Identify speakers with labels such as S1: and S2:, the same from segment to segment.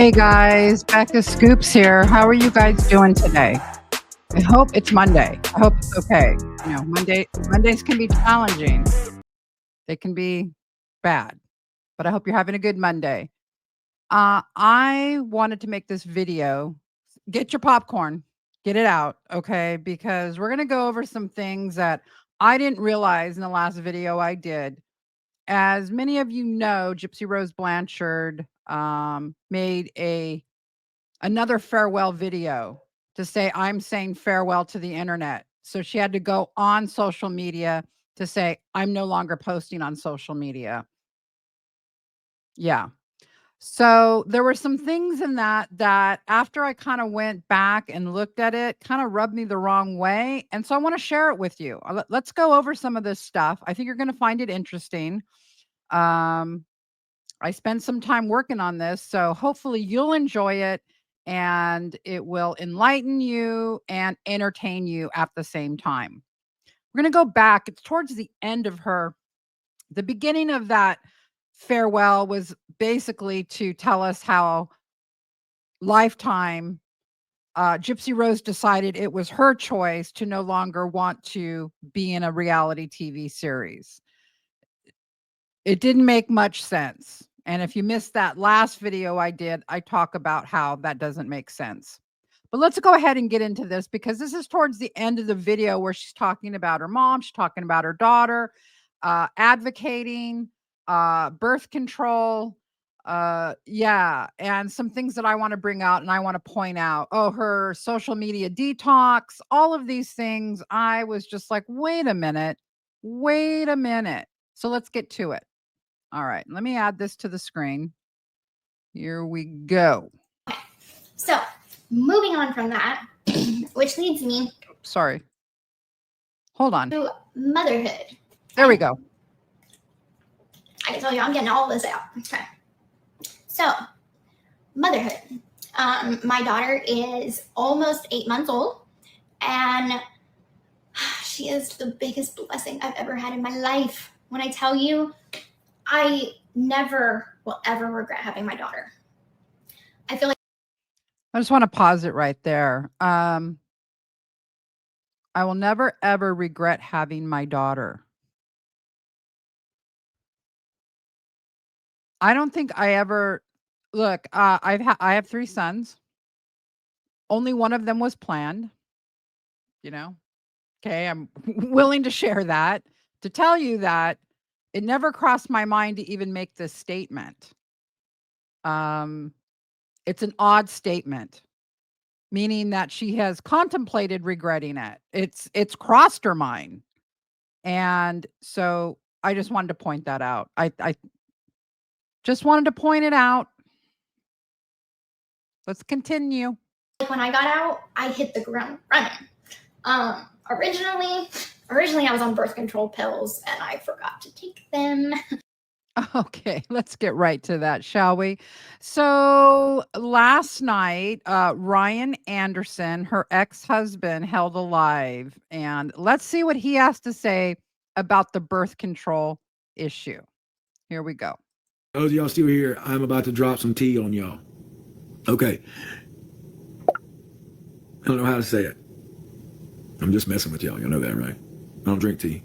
S1: Hey guys, Becca Scoops here. How are you guys doing today? I hope it's Monday. I hope it's okay. Mondays can be challenging. They can be bad, but I hope you're having a good Monday. I wanted to make this video. Get your popcorn, get it out, okay? Because we're gonna go over some things that I didn't realize in the last video I did. As many of you know, Gypsy Rose Blanchard made another farewell video to say, I'm saying farewell to the internet. So she had to go on social media to say, I'm no longer posting on social media. Yeah. So there were some things in that after I kind of went back and looked at it, kind of rubbed me the wrong way. And so I want to share it with you. Let's go over some of this stuff. I think you're going to find it interesting. Um, I spent some time working on this, so hopefully you'll enjoy it and it will enlighten you and entertain you at the same time. We're going to go back. It's towards the end of the beginning of that farewell was basically to tell us how Lifetime, Gypsy Rose decided it was her choice to no longer want to be in a reality TV series. It didn't make much sense. And if you missed that last video I did, I talk about how that doesn't make sense. But let's go ahead and get into this because this is towards the end of the video where she's talking about her mom, she's talking about her daughter, advocating, birth control, yeah, and some things that I want to bring out and I want to point out. Oh, her social media detox, all of these things. I was just like, wait a minute, wait a minute. So let's get to it. All right, let me add this to the screen. Here we go.
S2: So, moving on from that, which leads me
S1: Sorry. Hold on.
S2: to motherhood.
S1: There we go.
S2: I can tell you, I'm getting all this out. Okay. So, motherhood. My daughter is almost 8 months old, and she is the biggest blessing I've ever had in my life. When I tell you, I never will ever regret having my daughter. I feel like
S1: I just want to pause it right there. I will never ever regret having my daughter. I don't think I ever look. I have 3 sons. Only one of them was planned. You know. Okay, I'm willing to share that to tell you that it never crossed my mind to even make this statement. It's an odd statement, meaning that she has contemplated regretting it. It's crossed her mind. And so I just wanted to point that out. I just wanted to point it out. Let's continue.
S2: when I got out, I hit the ground running. Originally I was on birth control pills and I forgot to take them.
S1: Okay, let's get right to that, shall we? So last night, Ryan Anderson, her ex-husband, held a live, and let's see what he has to say about the birth control issue. Here we go.
S3: Those of y'all still here, I'm about to drop some tea on y'all. Okay. I don't know how to say it. I'm just messing with y'all. You know that, right? I don't drink tea.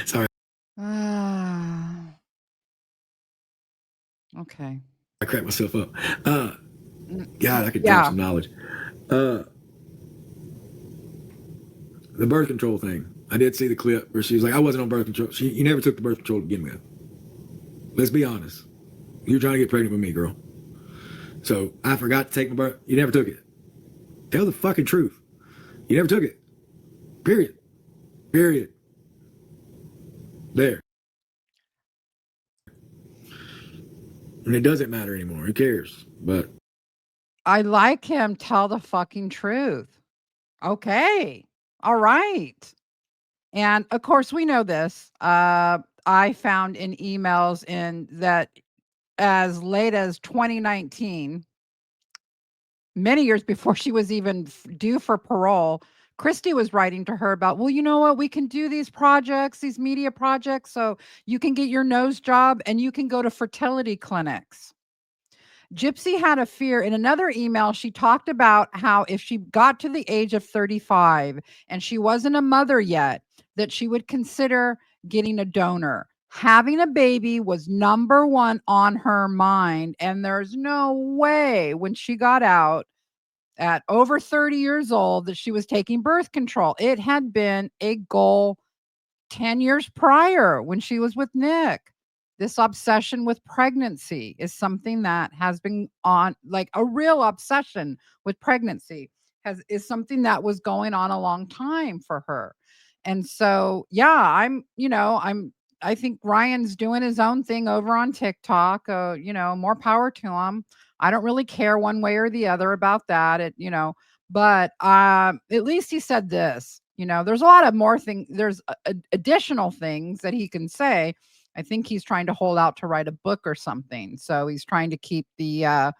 S3: Sorry.
S1: Okay.
S3: I cracked myself up. God, I could drop some knowledge. The birth control thing. I did see the clip where she was like, I wasn't on birth control. You never took the birth control to begin with. Let's be honest. You're trying to get pregnant with me, girl. So I forgot to take my birth. You never took it. Tell the fucking truth. You never took it. Period. Period. There. And it doesn't matter anymore. Who cares? But
S1: I like him. Tell the fucking truth. Okay. All right. And of course, we know this. I found in emails in that as late as 2019, many years before she was even due for parole, Christy was writing to her about, well, you know what? We can do these projects, these media projects, so you can get your nose job and you can go to fertility clinics. Gypsy had a fear. In another email, she talked about how if she got to the age of 35 and she wasn't a mother yet, that she would consider getting a donor. Having a baby was number one on her mind. And there's no way when she got out at over 30 years old that she was taking birth control. It had been a goal 10 years prior when she was with Nick. This obsession with pregnancy is something that has been on, like a real obsession with pregnancy is something that was going on a long time for her. And so, yeah, I think Ryan's doing his own thing over on TikTok. More power to him. I don't really care one way or the other about that. But at least he said this. There's a lot of more things. There's additional things that he can say. I think he's trying to hold out to write a book or something. So he's trying to keep the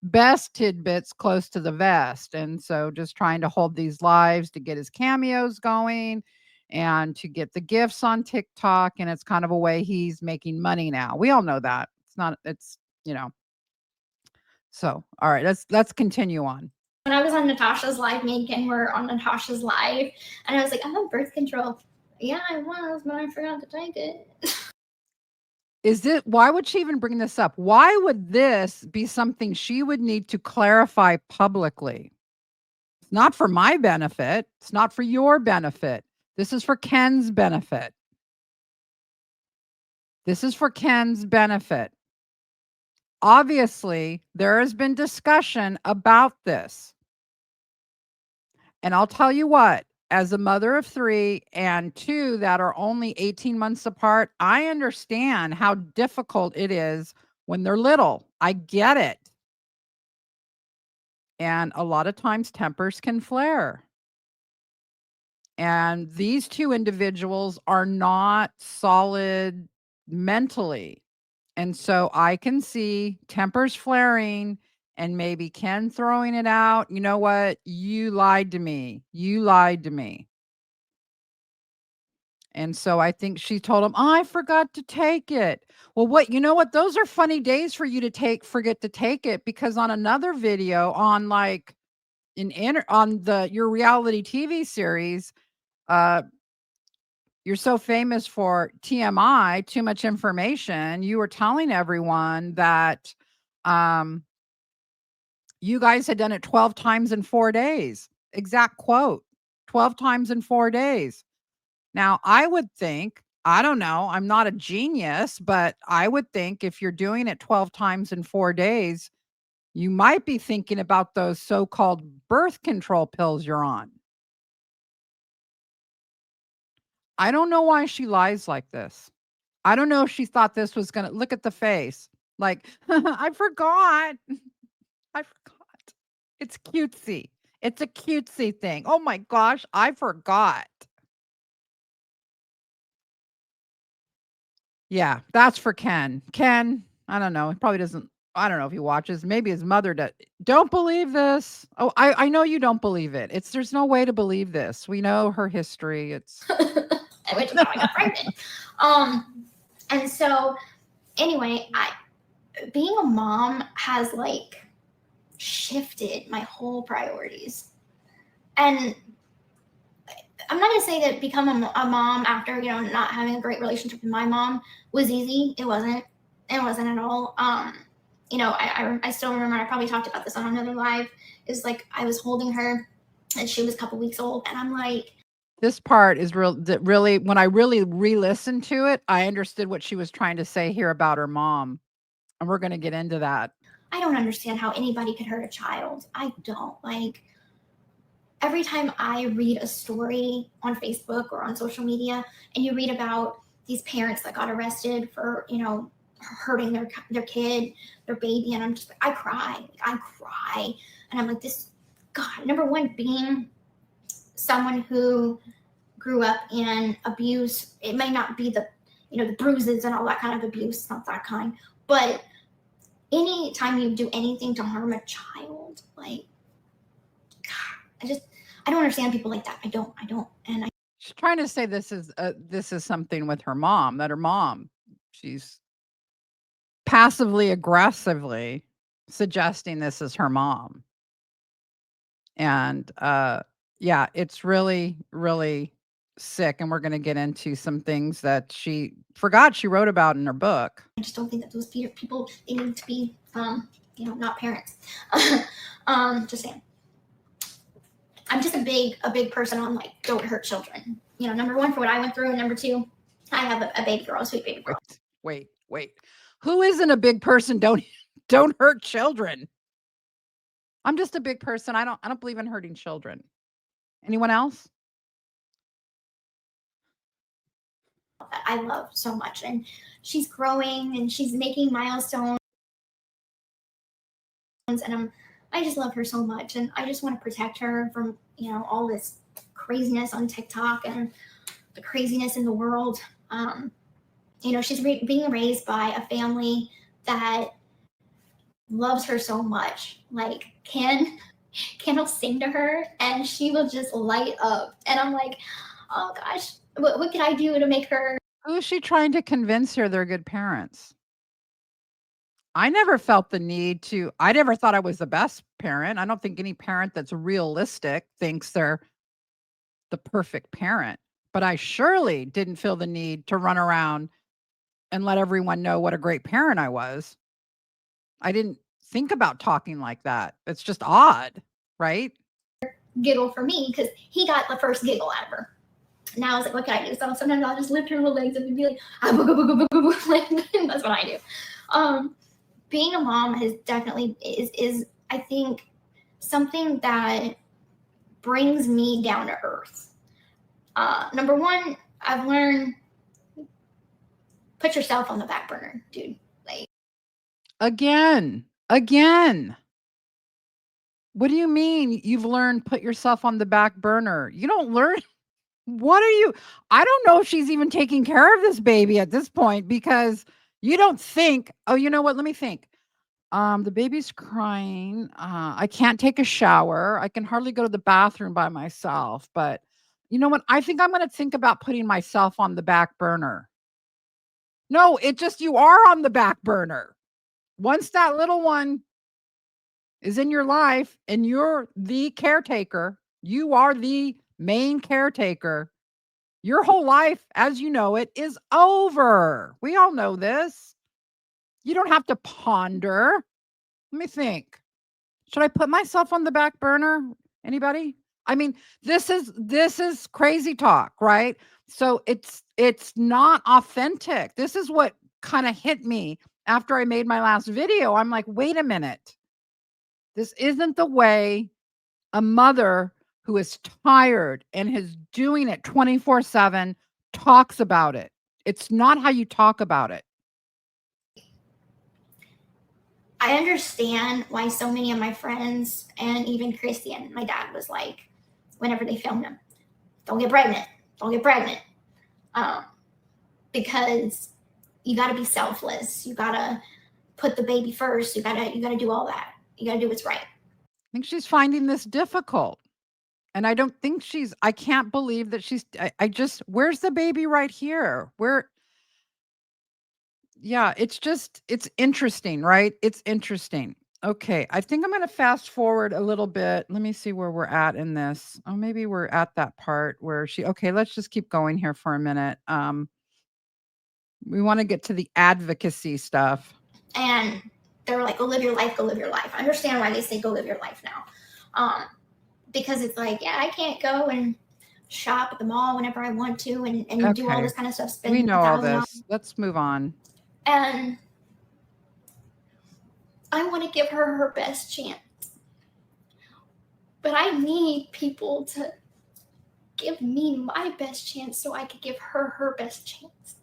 S1: best tidbits close to the vest. And so just trying to hold these lives to get his cameos going and to get the gifts on TikTok. And it's kind of a way he's making money now. We all know that. So all right, let's continue on.
S2: When I was on Natasha's live, me and Ken were on Natasha's live, and I was like, I'm on birth control. Yeah, I was, but I forgot to take it.
S1: Why would she even bring this up? Why would this be something she would need to clarify publicly? It's not for my benefit. It's not for your benefit. This is for Ken's benefit. This is for Ken's benefit. Obviously, there has been discussion about this. And I'll tell you what, as a mother of 3 and 2 that are only 18 months apart, I understand how difficult it is when they're little. I get it. And a lot of times tempers can flare. And these 2 individuals are not solid mentally. And so I can see tempers flaring and maybe Ken throwing it out. You know what? You lied to me. You lied to me. And so I think she told him, I forgot to take it. Well, you know what? Those are funny days for you to forget to take it, because on another video on your reality TV series, you're so famous for TMI, too much information. You were telling everyone that you guys had done it 12 times in 4 days. Exact quote, 12 times in 4 days. Now, I would think, I don't know, I'm not a genius, but I would think if you're doing it 12 times in 4 days, you might be thinking about those so-called birth control pills you're on. I don't know why she lies like this. I don't know if she thought this was going to look at the face. Like, I forgot. I forgot. It's cutesy. It's a cutesy thing. Oh my gosh, I forgot. Yeah, that's for Ken. Ken, I don't know. He probably doesn't. I don't know if he watches. Maybe his mother does. Don't believe this. Oh, I know you don't believe it. There's no way to believe this. We know her history.
S2: I went to how I got pregnant. And so anyway, being a mom has like shifted my whole priorities. And I'm not gonna say that becoming a mom after, not having a great relationship with my mom was easy. It wasn't. It wasn't at all. I still remember, I probably talked about this on another live, is like I was holding her and she was a couple weeks old, and I'm like,
S1: this part is really, when I really re-listened to it, I understood what she was trying to say here about her mom. And we're going to get into that.
S2: I don't understand how anybody could hurt a child. I don't. Like, every time I read a story on Facebook or on social media, and you read about these parents that got arrested for, hurting their kid, their baby, and I'm just like, I cry. And I'm like, this, God, number one, being someone who grew up in abuse, it may not be the bruises and all that kind of abuse, it's not that kind, but anytime you do anything to harm a child, like, God, I don't understand people like that. I don't. And
S1: she's trying to say this is something with her mom, that her mom, she's passively aggressively suggesting this is her mom. And yeah, it's really, really sick. And we're going to get into some things that she forgot she wrote about in her book.
S2: I just don't think that those people, they need to be, not parents. Just saying. I'm just a big person on like, don't hurt children. Number one, for what I went through, and number two, I have a baby girl, a sweet baby girl.
S1: Wait. Who isn't a big person? Don't hurt children. I'm just a big person. I don't believe in hurting children. Anyone else?
S2: I love so much, and she's growing and she's making milestones, and I just love her so much, and I just want to protect her from all this craziness on TikTok and the craziness in the world. She's being raised by a family that loves her so much. Like Ken will sing to her and she will just light up, and I'm like, oh gosh, what can I do to make her?
S1: Who is she trying to convince her they're good parents? I never felt the need to. I never thought I was the best parent. I don't think any parent that's realistic thinks they're the perfect parent. But I surely didn't feel the need to run around and let everyone know what a great parent I was. I didn't think about talking like that. It's just odd, right?
S2: Giggle for me because he got the first giggle out of her. Now I was like, what can I do? So sometimes I'll just lift her little legs up and be like, that's what I do. Being a mom has definitely is I think something that brings me down to earth. Number one, I've learned, put yourself on the back burner, dude. Like
S1: again. What do you mean you've learned put yourself on the back burner? You don't learn. What are you? I don't know if she's even taking care of this baby at this point, because you don't think, oh, you know what? Let me think. The baby's crying. I can't take a shower. I can hardly go to the bathroom by myself. But you know what? I think I'm going to think about putting myself on the back burner. No, it just, you are on the back burner. Once that little one is in your life and you're the caretaker, you are the main caretaker, your whole life as you know it is over. We all know this. You don't have to ponder. Let me think. Should I put myself on the back burner? Anybody? I mean, this is crazy talk, right? So it's not authentic. This is what kind of hit me after I made my last video. I'm like, wait a minute. This isn't the way a mother who is tired and is doing it 24/7 talks about it. It's not how you talk about it.
S2: I understand why so many of my friends and even Christian, my dad, was like, whenever they filmed him, don't get pregnant. Because you got to be selfless. You got to put the baby first. You got to do all that. You got to do what's right.
S1: I think she's finding this difficult. And I don't think I can't believe that I just, where's the baby right here? Yeah, it's interesting, right? It's interesting. Okay, I think I'm going to fast forward a little bit. Let me see where we're at in this. Oh, maybe we're at that part where okay, let's just keep going here for a minute. We want to get to the advocacy stuff.
S2: And they were like, go live your life, go live your life. I understand why they say go live your life now. Because it's like, yeah, I can't go and shop at the mall whenever I want to and do all this kind of stuff.
S1: We know all this. Let's move on.
S2: And I want to give her her best chance. But I need people to give me my best chance so I could give her her best chance.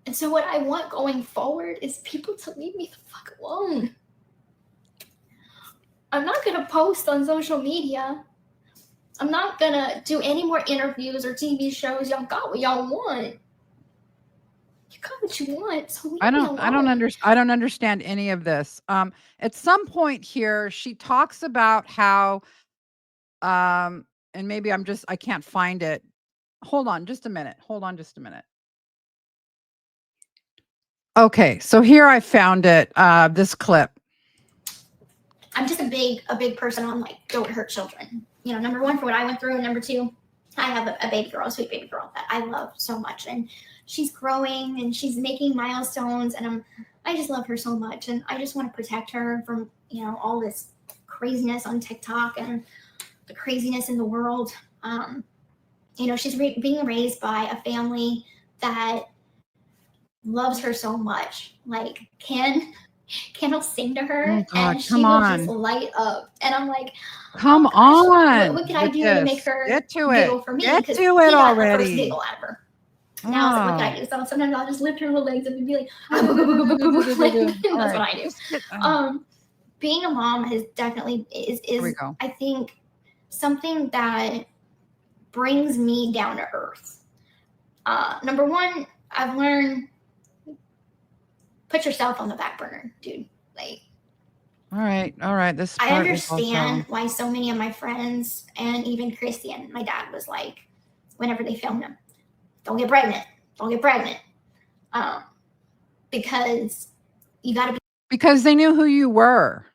S2: And so what I want going forward is people to leave me the fuck alone. I'm not going to post on social media. I'm not going to do any more interviews or TV shows. Y'all got what y'all want. You got what you want. So
S1: I don't understand any of this. At some point here, she talks about how, and maybe I can't find it. Hold on just a minute. Okay, so here I found it. This clip.
S2: I'm just a big person on like don't hurt children. You know, number one for what I went through, and number two, I have a baby girl, a sweet baby girl that I love so much, and she's growing and she's making milestones, and I just love her so much, and I just want to protect her from all this craziness on TikTok and the craziness in the world. She's being raised by a family that loves her so much. Like Ken will sing to her,
S1: Oh God,
S2: and she
S1: come
S2: will just
S1: on.
S2: light up. And I'm like,
S1: Come
S2: gosh,
S1: on.
S2: what could I
S1: with
S2: do to make
S1: this.
S2: her
S1: Get to
S2: giggle
S1: it.
S2: for me?
S1: Get
S2: Because
S1: to
S2: he
S1: it
S2: got the first
S1: already.
S2: giggle out of her. Now I was like, what can I do? So sometimes I'll just lift her little legs and be like, that's what I do. Being a mom has definitely is I think something that brings me down to earth. Number one, I've learned put yourself on the back burner, dude. Like,
S1: all right. This
S2: I
S1: part
S2: understand why so many of my friends and even Christian, my dad was like, whenever they filmed him, don't get pregnant. Because you got to be.
S1: Because they knew who you were.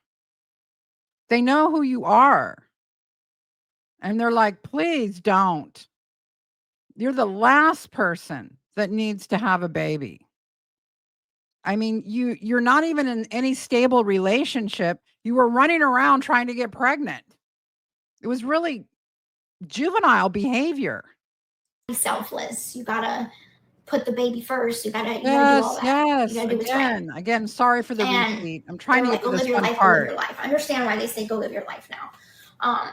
S1: They know who you are. And they're like, please don't. You're the last person that needs to have a baby. I mean, you're not even in any stable relationship. You were running around trying to get pregnant. It was really juvenile behavior.
S2: Be selfless. You gotta put the baby first. You gotta do all that.
S1: Yes.
S2: You gotta do what's right.
S1: Again, sorry for the repeat. I'm trying to get to this one
S2: go
S1: part.
S2: live your life. I understand why they say go live your life now.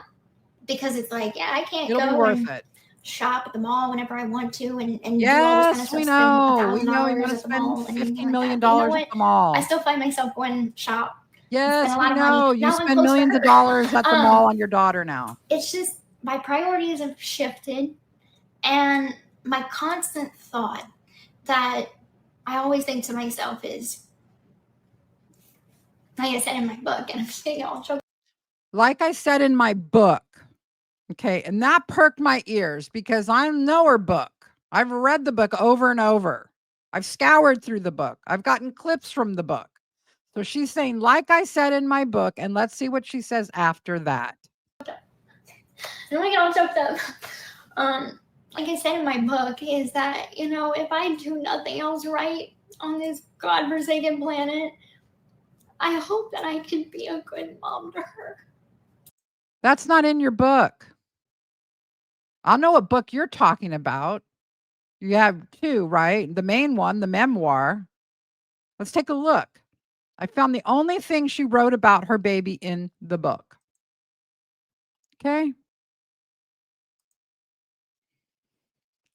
S2: Because it's like, I can't
S1: It'll be worth it.
S2: Shop at the mall whenever I want to and do all this
S1: Yes,
S2: kind of stuff.
S1: we know.
S2: We
S1: know you want to spend $15 million at the mall.
S2: I still find myself going shop.
S1: Yes,
S2: spend a lot
S1: we
S2: of money.
S1: know. You
S2: Now I'm
S1: spend
S2: close to
S1: millions of
S2: her.
S1: dollars at the mall on your daughter now.
S2: It's just my priorities have shifted, and my constant thought that I always think to myself is, like I said in my book, and I'm saying all joke.
S1: Like I said in my book, okay, and that perked my ears because I know her book. I've read the book over and over. I've scoured through the book. I've gotten clips from the book. So she's saying, like I said in my book, and let's see what she says after that.
S2: I don't want to get all choked up. Like I said in my book, is that, if I do nothing else right on this godforsaken planet, I hope that I can be a good mom to her.
S1: That's not in your book. I know what book you're talking about. You have two, right? The main one, the memoir. Let's take a look. I found the only thing she wrote about her baby in the book. Okay.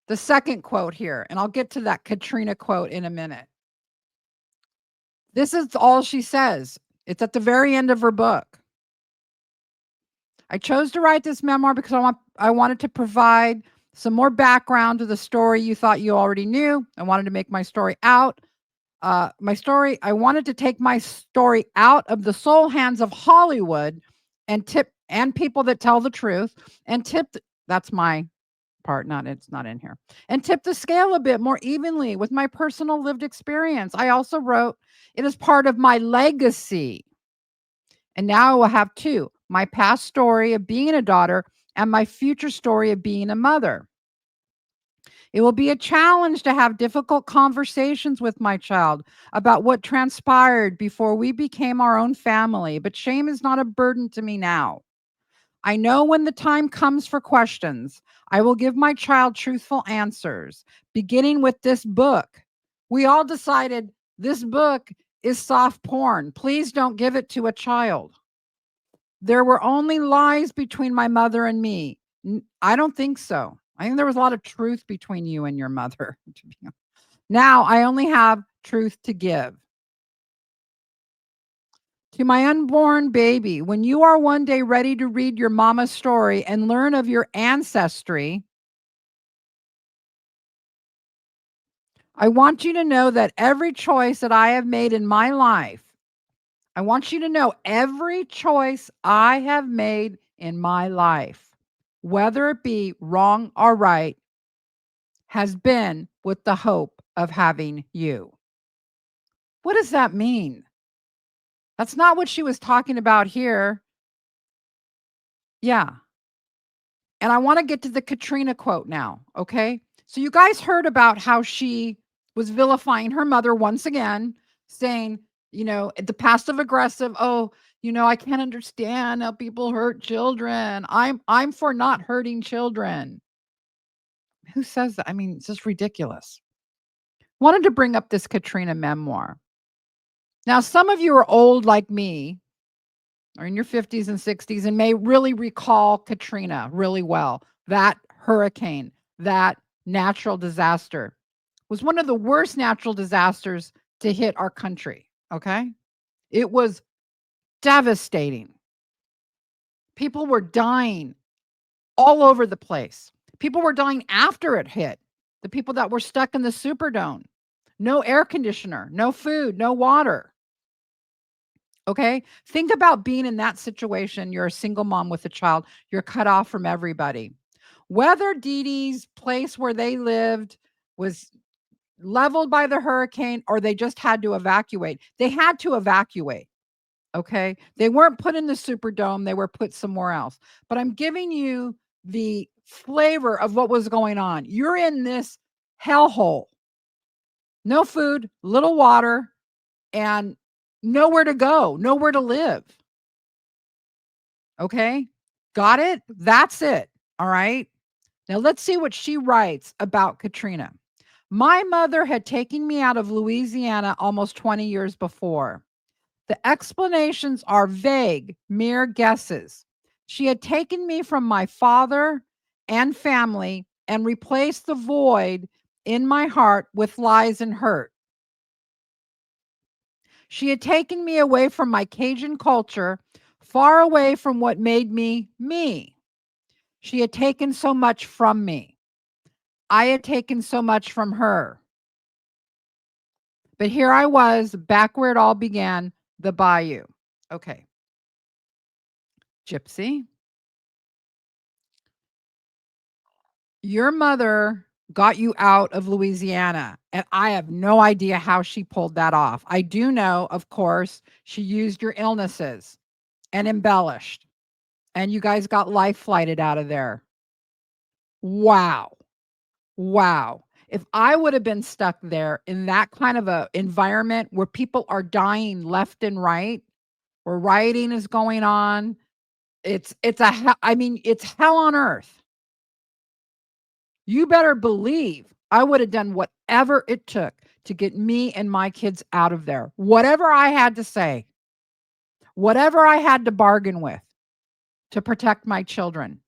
S1: The second quote here, and I'll get to that Katrina quote in a minute. This is all she says. It's at the very end of her book. I chose to write this memoir because I wanted to provide some more background to the story you thought you already knew. I wanted to make my story out. I wanted to take my story out of the sole hands of Hollywood and people that tell the truth and that's my part, it's not in here, and tip the scale a bit more evenly with my personal lived experience. I also wrote it as part of my legacy. And now I will have two, my past story of being a daughter and my future story of being a mother. It will be a challenge to have difficult conversations with my child about what transpired before we became our own family, but shame is not a burden to me now. I know when the time comes for questions, I will give my child truthful answers, beginning with this book. We all decided this book is soft porn. Please don't give it to a child. There were only lies between my mother and me. I don't think so. I think there was a lot of truth between you and your mother. Now I only have truth to give. To my unborn baby, when you are one day ready to read your mama's story and learn of your ancestry, I want you to know that every choice that I have made in my life, I want you to know every choice I have made in my life, whether it be wrong or right, has been with the hope of having you. What does that mean? That's not what she was talking about here. Yeah. And I want to get to the Katrina quote now. Okay. So you guys heard about how she was vilifying her mother once again, saying, the passive aggressive, oh, I can't understand how people hurt children. I'm for not hurting children. Who says that? I mean, it's just ridiculous. Wanted to bring up this Katrina memoir. Now, some of you are old like me, or in your 50s and 60s, and may really recall Katrina really well. That hurricane, that natural disaster was one of the worst natural disasters to hit our country. Okay. It was devastating. People were dying all over the place. People were dying after it hit. The people that were stuck in the Superdome, no air conditioner, no food, no water. Okay. Think about being in that situation. You're a single mom with a child. You're cut off from everybody. Whether Dee Dee's place where they lived was leveled by the hurricane or they just had to evacuate, they had to evacuate. Okay. They weren't put in the Superdome. They were put somewhere else. But I'm giving you the flavor of what was going on. You're in this hellhole. No food, little water, and nowhere to go, nowhere to live. Okay. Got it? That's it. All right. Now let's see what she writes about Katrina. My mother had taken me out of Louisiana almost 20 years before. The explanations are vague, mere guesses. She had taken me from my father and family and replaced the void in my heart with lies and hurt. She had taken me away from my Cajun culture, far away from what made me me. She had taken so much from me. I had taken so much from her. But here I was, back where it all began, the bayou. Okay. Gypsy, your mother got you out of Louisiana, and I have no idea how she pulled that off. I do know, of course, she used your illnesses and embellished, and you guys got life flighted out of there. Wow. Wow. If I would have been stuck there in that kind of a environment where people are dying left and right, where rioting is going on, it's it's hell on earth. You better believe I would have done whatever it took to get me and my kids out of there. Whatever I had to say, whatever I had to bargain with to protect my children.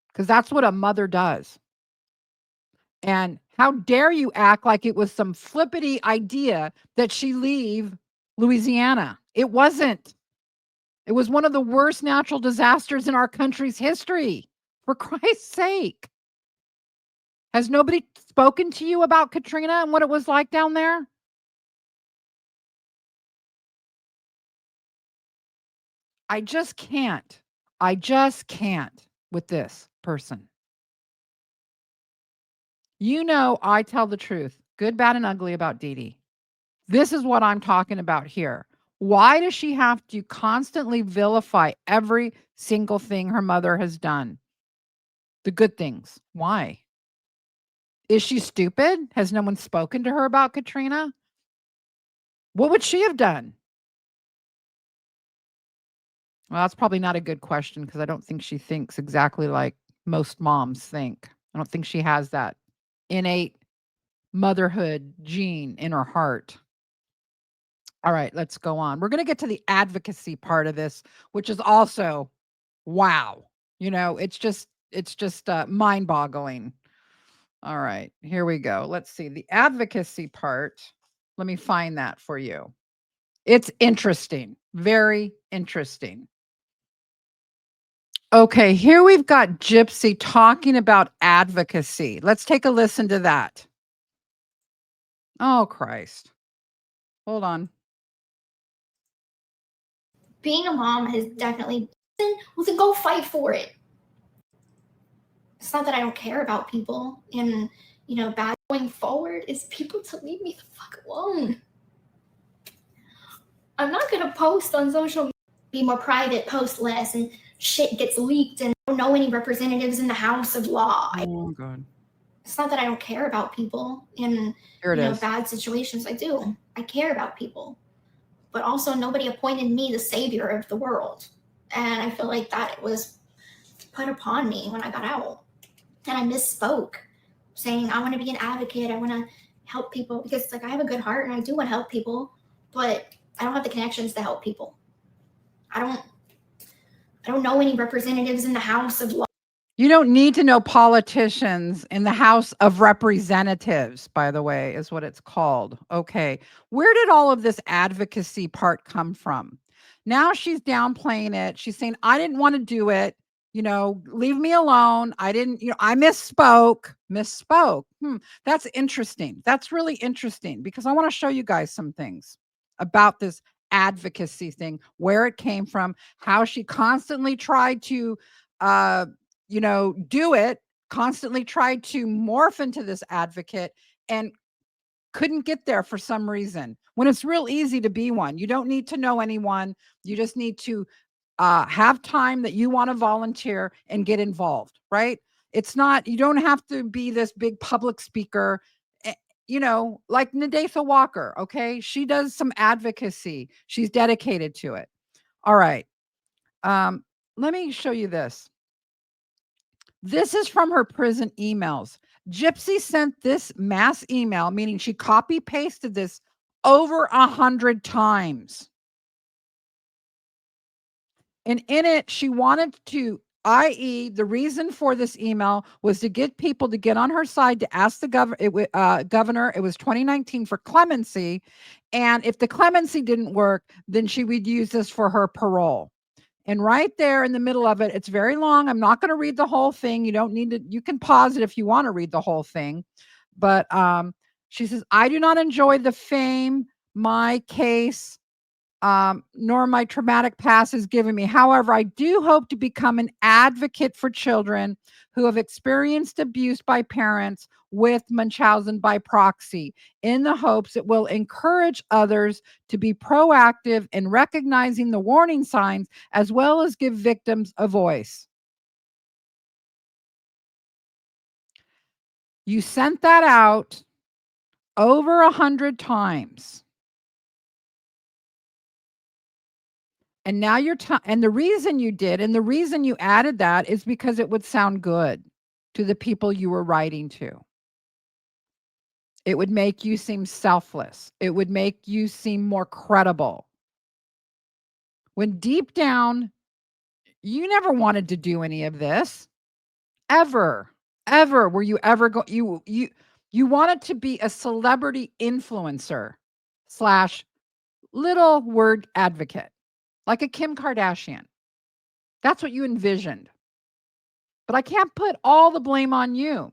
S1: Because that's what a mother does. And how dare you act like it was some flippity idea that she leave Louisiana? It wasn't. It was one of the worst natural disasters in our country's history. For Christ's sake. Has nobody spoken to you about Katrina and what it was like down there? I just can't. I just can't with this person. I tell the truth, good, bad, and ugly about Dee Dee. This is what I'm talking about here. Why does she have to constantly vilify every single thing her mother has done? The good things. Why? Is she stupid? Has no one spoken to her about Katrina? What would she have done? Well, that's probably not a good question because I don't think she thinks exactly like most moms think. I don't think she has that innate motherhood gene in her heart. All right, let's go on. We're going to get to the advocacy part of this, which is also wow. It's just mind-boggling. All right, here we go. Let's see the advocacy part. Let me find that for you. It's interesting, very interesting. Okay, here we've got Gypsy talking about advocacy. Let's take a listen to that. Oh, Christ. Hold on.
S2: Being a mom has definitely, well, then go fight for it. It's not that I don't care about people and bad going forward is people to leave me the fuck alone. I'm not gonna post on social media, be more private, post less, and shit gets leaked, and I don't know any representatives in the House of Law.
S1: Oh God.
S2: It's not that I don't care about people in
S1: Here it is.
S2: bad situations. I do. I care about people. But also nobody appointed me the savior of the world. And I feel like that was put upon me when I got out. And I misspoke, saying I want to be an advocate. I want to help people because I have a good heart and I do want to help people, but I don't have the connections to help people. I don't know any representatives in the House of Law.
S1: You don't need to know politicians in the House of Representatives, by the way, is what it's called. Okay. Where did all of this advocacy part come from? Now she's downplaying it. She's saying, I didn't want to do it. Leave me alone. I didn't, I misspoke. That's interesting. That's really interesting because I want to show you guys some things about this advocacy thing, where it came from, how she constantly tried to, do it, constantly tried to morph into this advocate and couldn't get there for some reason when it's real easy to be one. You don't need to know anyone. You just need to have time that you want to volunteer and get involved, right? It's not, you don't have to be this big public speaker, like Nadatha Walker. Okay. She does some advocacy. She's dedicated to it. All right. Let me show you this. This is from her prison emails. Gypsy sent this mass email, meaning she copy pasted this over 100 times. And in it, she wanted to, i.e., the reason for this email was to get people to get on her side to ask the governor. It was 2019 for clemency. And if the clemency didn't work, then she would use this for her parole. And right there in the middle of it, it's very long. I'm not going to read the whole thing. You don't need to, you can pause it if you want to read the whole thing. But she says, I do not enjoy the fame my case nor my traumatic past has given me. However, I do hope to become an advocate for children who have experienced abuse by parents with Munchausen by proxy, in the hopes it will encourage others to be proactive in recognizing the warning signs as well as give victims a voice. You sent that out over 100 times. And now and the reason you did, and the reason you added that is because it would sound good to the people you were writing to. It would make you seem selfless. It would make you seem more credible. When deep down, you never wanted to do any of this. Ever. Were you ever you wanted to be a celebrity influencer / little word advocate, like a Kim Kardashian. That's what you envisioned. But I can't put all the blame on you.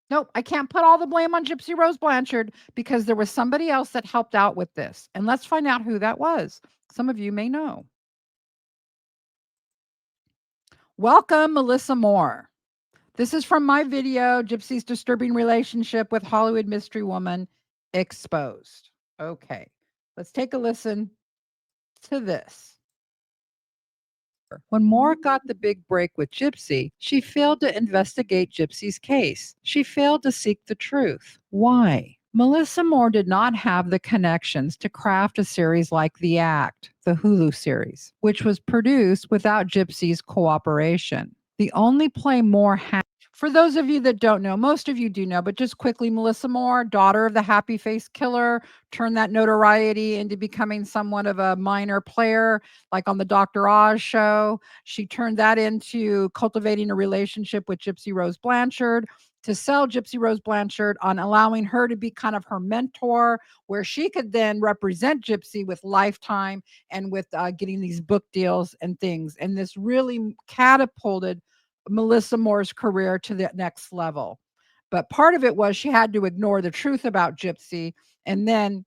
S1: Nope, I can't put all the blame on Gypsy Rose Blanchard because there was somebody else that helped out with this. And let's find out who that was. Some of you may know. Welcome, Melissa Moore. This is from my video, Gypsy's Disturbing Relationship with Hollywood Mystery Woman Exposed. Okay, let's take a listen to this. When Moore got the big break with Gypsy, she failed to investigate Gypsy's case. She failed to seek the truth. Why? Melissa Moore did not have the connections to craft a series like The Act, the Hulu series, which was produced without Gypsy's cooperation. The only play Moore had. For those of you that don't know, most of you do know, but just quickly, Melissa Moore, daughter of the Happy Face Killer, turned that notoriety into becoming somewhat of a minor player, like on the Dr. Oz show. She turned that into cultivating a relationship with Gypsy Rose Blanchard to sell Gypsy Rose Blanchard on allowing her to be kind of her mentor, where she could then represent Gypsy with Lifetime and with getting these book deals and things. And this really catapulted Melissa Moore's career to the next level. But part of it was she had to ignore the truth about Gypsy. And then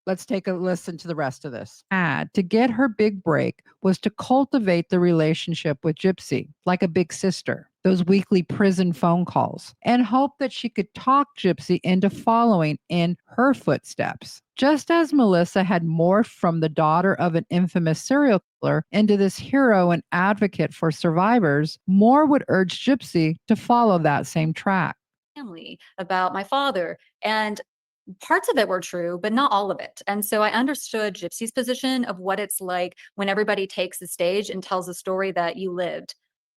S1: let's take a listen to the rest of this. To get her big break was to cultivate the relationship with Gypsy like a big sister. those weekly prison phone calls, and hoped that she could talk Gypsy into following in her footsteps. Just as Melissa had morphed from the daughter of an infamous serial killer into this hero and advocate for survivors, Moore would urge Gypsy to follow that same track.
S4: Family, about my father, and parts of it were true, but not all of it. And so I understood Gypsy's position of what it's like when everybody takes the stage and tells a story that you lived,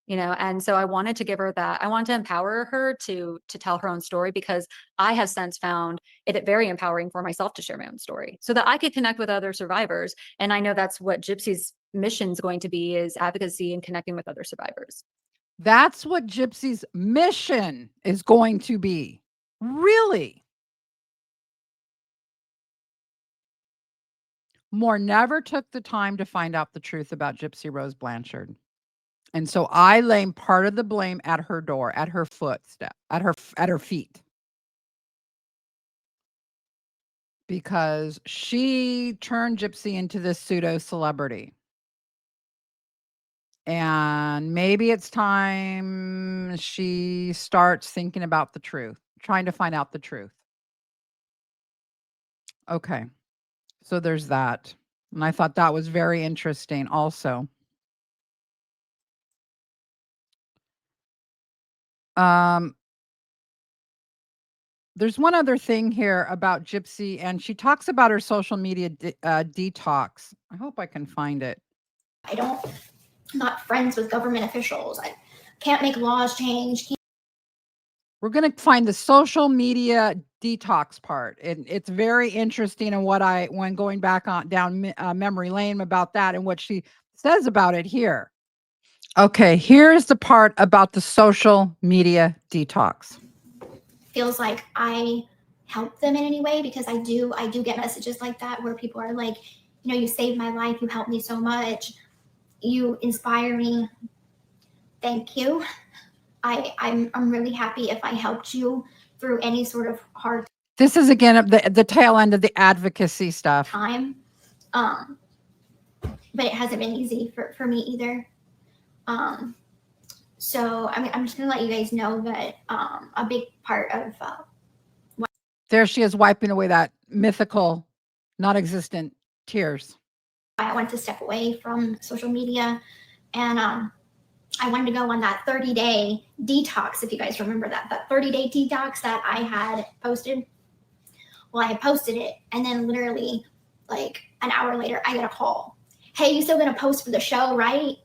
S4: and so I wanted to give her that. I wanted to empower her to tell her own story, because I have since found it very empowering for myself to share my own story so that I could connect with other survivors. And I know that's what Gypsy's mission is going to be, is advocacy and connecting with other survivors.
S1: That's what Gypsy's mission is going to be. Really? Moore never took the time to find out the truth about Gypsy Rose Blanchard. And so I lay part of the blame at her door, at her footstep, at her feet. Because she turned Gypsy into this pseudo celebrity. And maybe it's time she starts thinking about the truth, trying to find out the truth. Okay. So there's that. And I thought that was very interesting also. There's one other thing here about Gypsy, and she talks about her social media detox. I hope I can find it.
S2: I'm not friends with government officials. I can't make laws change.
S1: We're going to find the social media detox part. It's very interesting, and when going back down memory lane about that and what she says about it here. Okay, here's the part about the social media detox.
S2: Feels like I help them in any way, because I do get messages like that where people are like, you saved my life, you helped me so much, you inspire me. Thank you. I'm really happy if I helped you through any sort of hard
S1: This is again the tail end of the advocacy stuff.
S2: time. But it hasn't been easy for me either. So I'm just gonna let you guys know that a big part of
S1: there she is, wiping away that mythical, non-existent tears.
S2: I wanted to step away from social media, and I wanted to go on that 30-day detox, if you guys remember that 30-day detox that I had posted. Well, I had posted it, and then literally like an hour later, I get a call. Hey, you still gonna post for the show, right?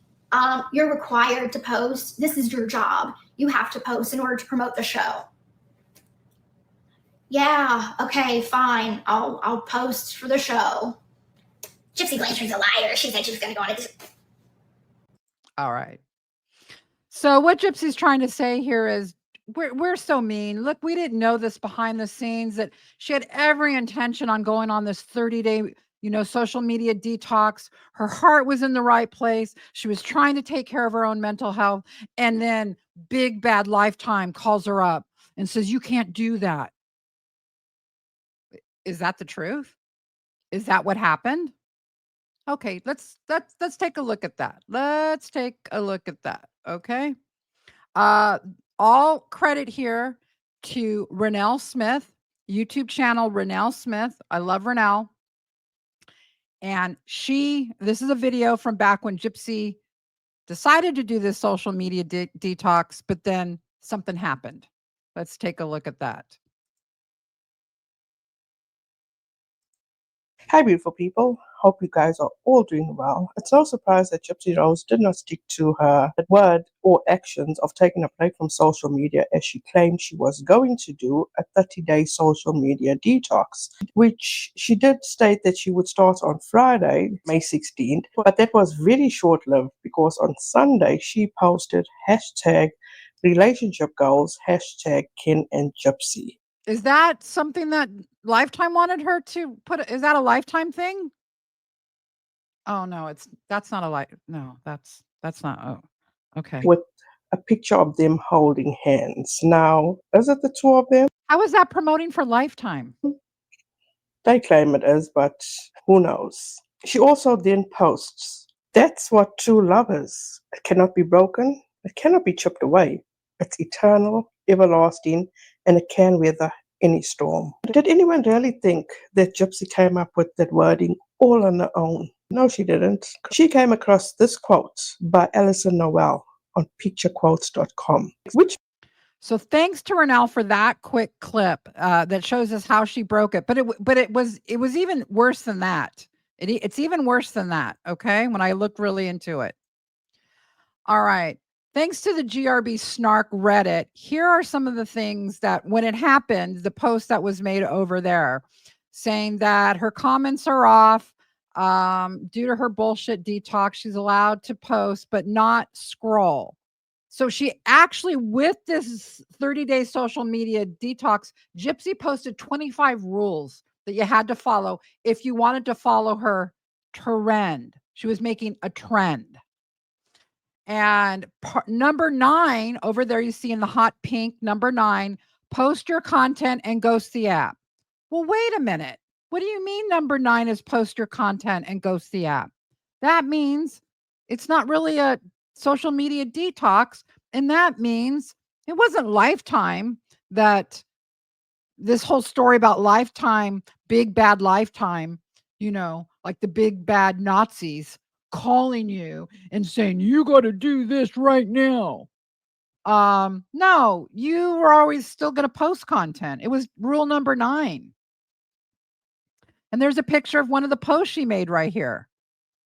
S2: You're required to post. This is your job. You have to post in order to promote the show. Yeah, okay, fine. I'll post for the show. Gypsy Blanchard's a liar. She said she was gonna go on it.
S1: All right. So what Gypsy's trying to say here is we're so mean. Look, we didn't know this behind the scenes, that she had every intention on going on this 30-day, social media detox. Her heart was in the right place. She was trying to take care of her own mental health. And then big bad Lifetime calls her up and says, you can't do that. Is that the truth? Is that what happened? Okay, let's take a look at that. Let's take a look at that. Okay. All credit here to Renelle Smith, YouTube channel Renelle Smith. I love Renelle. And this is a video from back when Gypsy decided to do this social media detox, but then something happened. Let's take a look at that.
S5: Hi, beautiful people. Hope you guys are all doing well. It's no surprise that Gypsy Rose did not stick to her word or actions of taking a break from social media, as she claimed she was going to do a 30-day social media detox, which she did state that she would start on Friday, May 16th. But that was very short-lived, because on Sunday she posted #relationship goals, #Ken and Gypsy.
S1: Is that something that Lifetime wanted her to put? Is that a Lifetime thing? Oh no, that's not a no, that's not. Oh, okay.
S5: With a picture of them holding hands. Now, is it the two of them?
S1: How is that promoting for Lifetime?
S5: They claim it is, but who knows? She also then posts, that's what true love is. It cannot be broken. It cannot be chipped away. It's eternal, everlasting, and it can weather any storm. Did anyone really think that Gypsy came up with that wording all on her own? No, she didn't. She came across this quote by Alison Noel on picturequotes.com, which
S1: So thanks to Renelle for that quick clip that shows us how she broke it. But it was even worse than that. It's even worse than that. Okay, when I looked really into it. All right. Thanks to the GRB Snark Reddit, here are some of the things that when it happened, the post that was made over there, saying that her comments are off due to her bullshit detox. She's allowed to post, but not scroll. So she actually, with this 30-day social media detox, Gypsy posted 25 rules that you had to follow if you wanted to follow her trend. She was making a trend. And number 9, over there you see in the hot pink, number 9, post your content and ghost the app. Well, wait a minute. What do you mean number 9 is post your content and ghost the app? That means it's not really a social media detox. And that means it wasn't Lifetime that this whole story about Lifetime, big bad Lifetime, like the big bad Nazis calling you and saying, you got to do this right now. No, you were always still going to post content. It was rule number 9. And there's a picture of one of the posts she made right here.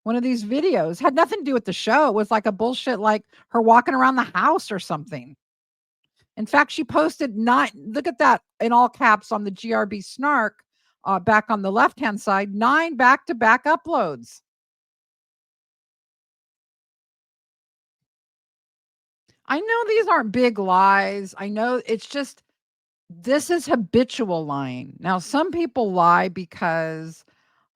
S1: One of these videos had nothing to do with the show. It was like a bullshit, like her walking around the house or something. In fact, she posted 9, look at that in all caps on the GRB Snark back on the left-hand side, 9 back-to-back uploads. I know these aren't big lies. I know it's just, this is habitual lying. Now, some people lie because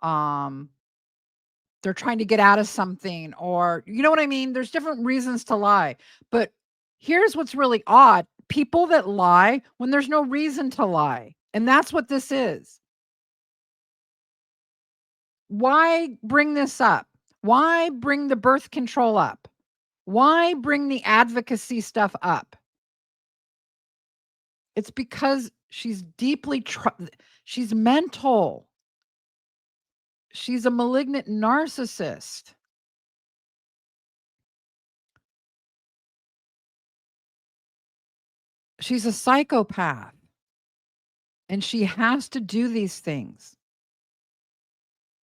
S1: they're trying to get out of something, or you know what I mean? There's different reasons to lie. But here's what's really odd. People that lie when there's no reason to lie. And that's what this is. Why bring this up? Why bring the birth control up? Why bring the advocacy stuff up? It's because she's deeply, she's mental. She's a malignant narcissist. She's a psychopath. And she has to do these things.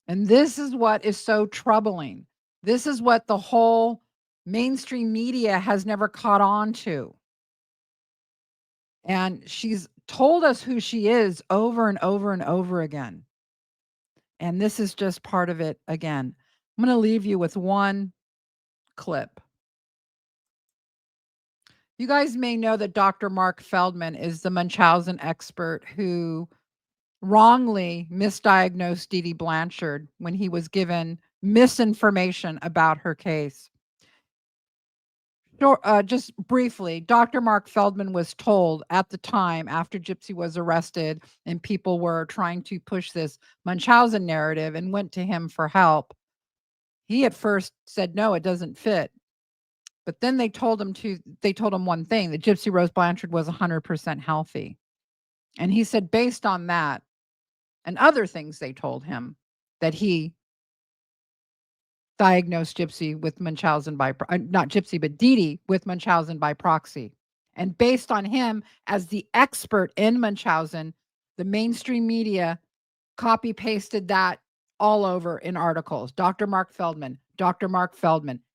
S1: And this is what is so troubling. This is what the whole mainstream media has never caught on to. And she's told us who she is over and over and over again. And this is just part of it again. I'm going to leave you with one clip. You guys may know that Dr. Mark Feldman is the Munchausen expert who wrongly misdiagnosed Dee Dee Blanchard when he was given misinformation about her case. Just briefly, Dr. Mark Feldman was told at the time after Gypsy was arrested and people were trying to push this Munchausen narrative and went to him for help. He at first said, no, it doesn't fit. But then they told him one thing, that Gypsy Rose Blanchard was 100% healthy. And he said, based on that and other things they told him, that he diagnosed Gypsy with Munchausen by, not Gypsy, but Dee Dee with Munchausen by proxy. And based on him as the expert in Munchausen, the mainstream media copy pasted that all over in articles. Dr. Mark Feldman,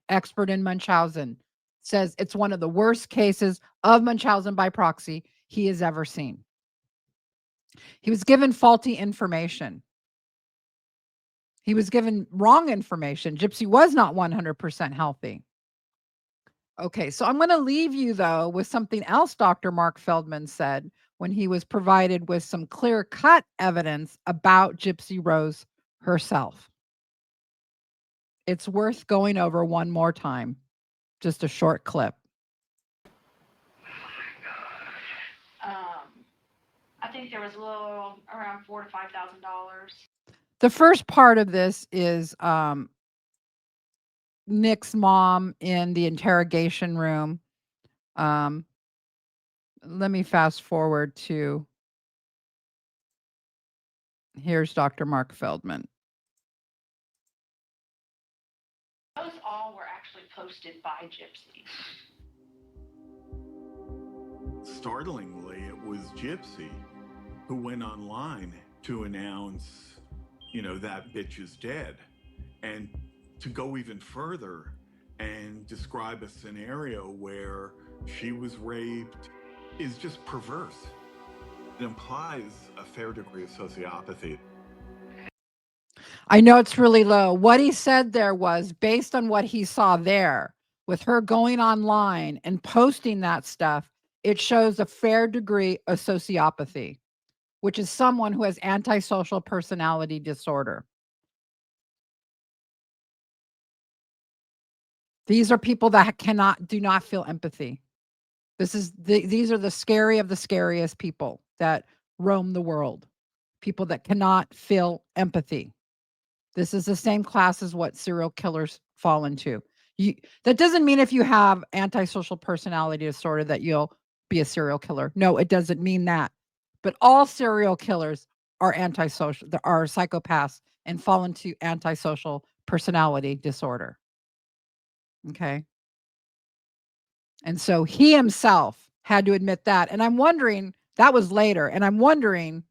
S1: expert in Munchausen, says it's one of the worst cases of Munchausen by proxy he has ever seen. He was given faulty information. He was given wrong information. Gypsy was not 100% healthy. Okay, so I'm going to leave you, though, with something else Dr. Mark Feldman said when he was provided with some clear-cut evidence about Gypsy Rose herself. It's worth going over one more time. Just a short clip.
S6: I think there was a little around $4,000 to $5,000.
S1: The first part of this is Nick's mom in the interrogation room. let me fast forward to here's Dr. Mark Feldman.
S6: Those all were actually posted by Gypsy.
S7: Startlingly, it was Gypsy who went online to announce, that bitch is dead. And to go even further and describe a scenario where she was raped is just perverse. It implies a fair degree of sociopathy.
S1: I know it's really low. What he said there was based on what he saw there with her going online and posting that stuff, it shows a fair degree of sociopathy, which is someone who has antisocial personality disorder. These are people that do not feel empathy. These are the scary of the scariest people that roam the world. People that cannot feel empathy. This is the same class as what serial killers fall into. That doesn't mean if you have antisocial personality disorder that you'll be a serial killer. No, it doesn't mean that. But all serial killers are antisocial, are psychopaths and fall into antisocial personality disorder. Okay. And so he himself had to admit that. And I'm wondering, that was later. And I'm wondering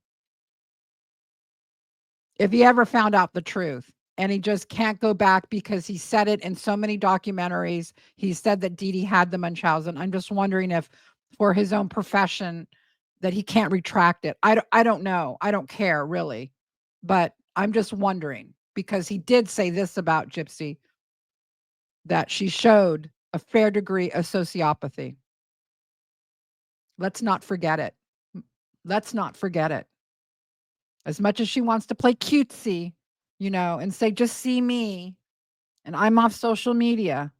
S1: if he ever found out the truth. And he just can't go back because he said it in so many documentaries. He said that Dee Dee had the Munchausen. I'm just wondering if for his own profession that he can't retract it. I don't know. I don't care really. But I'm just wondering because he did say this about Gypsy, that she showed a fair degree of sociopathy. Let's not forget it. Let's not forget it. As much as she wants to play cutesy, and say, just see me and I'm off social media.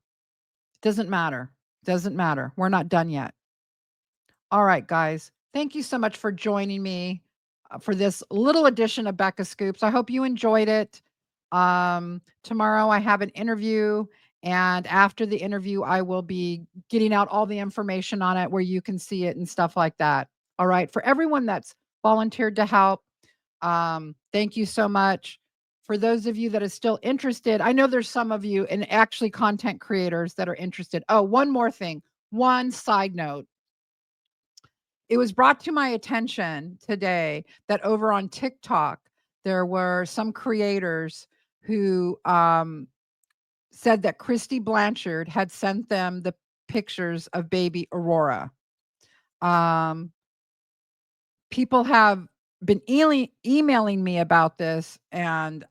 S1: Doesn't matter. Doesn't matter. We're not done yet. All right, guys. Thank you so much for joining me for this little edition of Becca Scoops. I hope you enjoyed it. Tomorrow I have an interview, and after the interview, I will be getting out all the information on it where you can see it and stuff like that. All right. For everyone that's volunteered to help, thank you so much. For those of you that are still interested, I know there's some of you and actually content creators that are interested. Oh, one more thing, one side note. It was brought to my attention today that over on TikTok, there were some creators who said that Christy Blanchard had sent them the pictures of baby Aurora. People have been emailing me about this and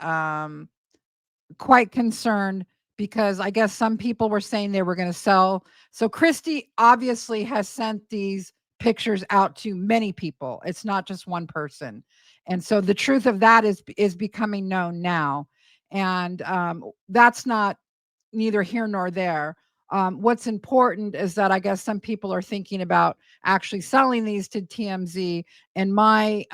S1: quite concerned because I guess some people were saying they were going to sell. So Christy obviously has sent these pictures out to many people. It's not just one person. And so the truth of that is becoming known now. And that's not neither here nor there. What's important is that I guess some people are thinking about actually selling these to TMZ. And my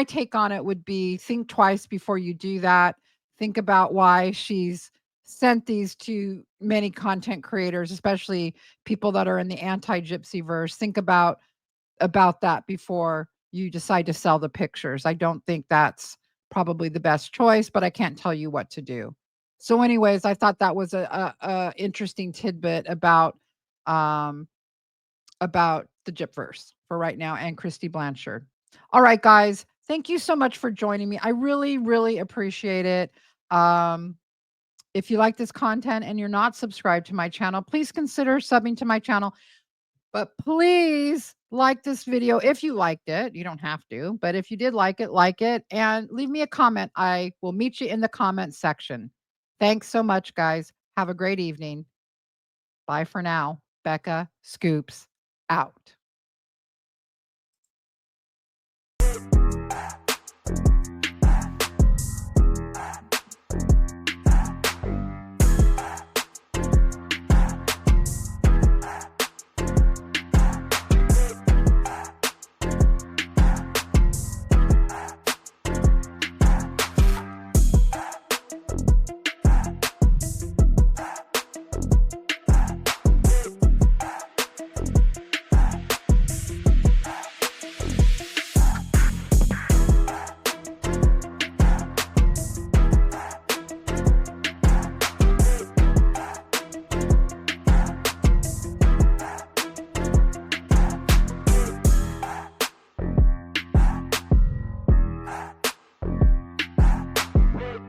S1: take on it would be think twice before you do that. Think about why she's sent these to many content creators, especially people that are in the anti-gypsy verse. Think about that before you decide to sell the pictures. I don't think that's probably the best choice, but I can't tell you what to do. So anyways, I thought that was a interesting tidbit about the Gypverse for right now and Christy Blanchard. All right, guys, thank you so much for joining me. I really, really appreciate it. If you like this content and you're not subscribed to my channel, please consider subbing to my channel. But please like this video if you liked it. You don't have to, but if you did like it, and leave me a comment. I will meet you in the comment section. Thanks so much, guys. Have a great evening. Bye for now. Becca Scoops out.